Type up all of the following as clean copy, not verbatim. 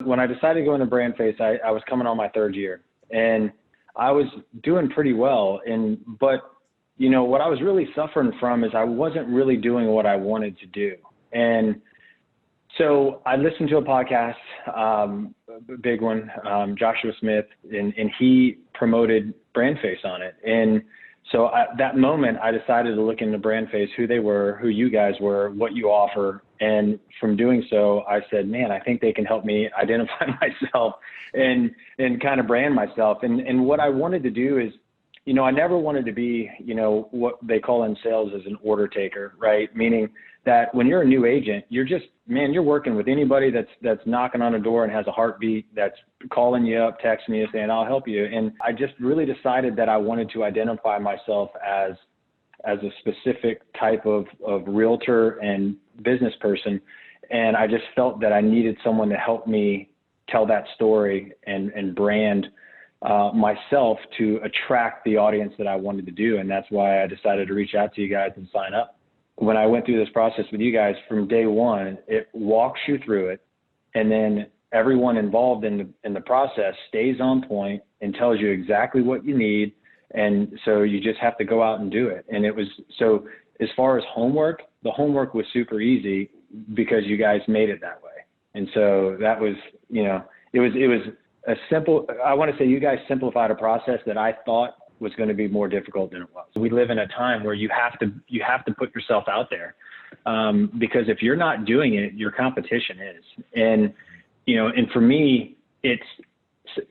When I decided to go into BrandFace, I was coming on my third year, and I was doing pretty well. But what I was really suffering from is I wasn't really doing what I wanted to do. And so I listened to a podcast, a big one, Joshua Smith, and he promoted BrandFace on it. And so at that moment, I decided to look into BrandFace, who they were, who you guys were, what you offer. And from doing so, I said, man, I think they can help me identify myself and kind of brand myself. And what I wanted to do is, I never wanted to be, what they call in sales as an order taker, right? Meaning that when you're a new agent, you're working with anybody that's knocking on a door and has a heartbeat, that's calling you up, texting you, saying, I'll help you. And I just really decided that I wanted to identify myself as a specific type of realtor and business person. And I just felt that I needed someone to help me tell that story and brand myself to attract the audience that I wanted to do. And that's why I decided to reach out to you guys and sign up. When I went through this process with you guys from day one, it walks you through it. And then everyone involved in the process stays on point and tells you exactly what you need. And so you just have to go out and do it. And so as far as homework, the homework was super easy because you guys made it that way. And so that was, it was a simple, I want to say you guys simplified a process that I thought was going to be more difficult than it was. We live in a time where you have to put yourself out there, because if you're not doing it, your competition is. And, and for me,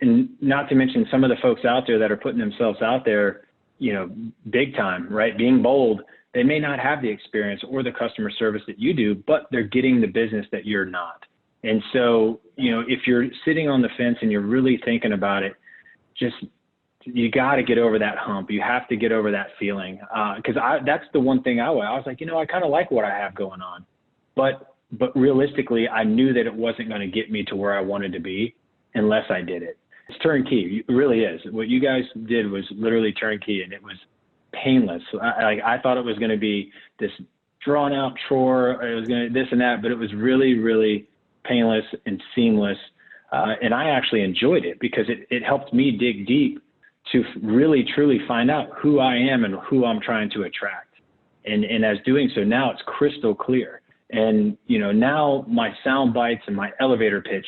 and not to mention some of the folks out there that are putting themselves out there, big time, right? Being bold, they may not have the experience or the customer service that you do, but they're getting the business that you're not. And so, if you're sitting on the fence and you're really thinking about it, you got to get over that hump. You have to get over that feeling. Cause that's the one thing I was like, I kind of like what I have going on, but realistically, I knew that it wasn't going to get me to where I wanted to be unless I did it. It's turnkey. It really is. What you guys did was literally turnkey, and it was painless. I thought it was going to be this drawn out chore. It was going to this and that, but it was really, really painless and seamless. And I actually enjoyed it because it helped me dig deep to really, truly find out who I am and who I'm trying to attract. And as doing so, now it's crystal clear. And, now my sound bites and my elevator pitch,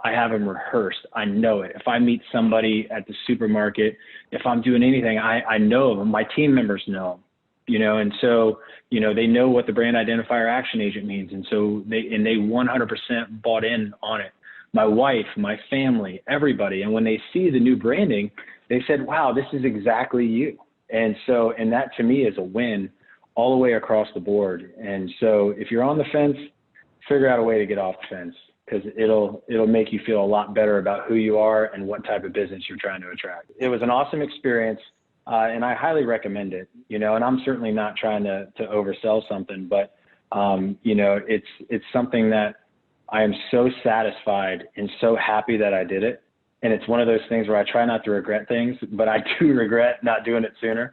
I have them rehearsed. I know it. If I meet somebody at the supermarket, if I'm doing anything, I know them. My team members know them, and so, they know what the brand identifier action agent means. And so they 100% bought in on it. My wife, my family, everybody. And when they see the new branding, they said, wow, this is exactly you. And that to me is a win all the way across the board. And so if you're on the fence, figure out a way to get off the fence, because it'll make you feel a lot better about who you are and what type of business you're trying to attract. It was an awesome experience, and I highly recommend it, and I'm certainly not trying to oversell something, but, it's something that I am so satisfied and so happy that I did it. And it's one of those things where I try not to regret things, but I do regret not doing it sooner.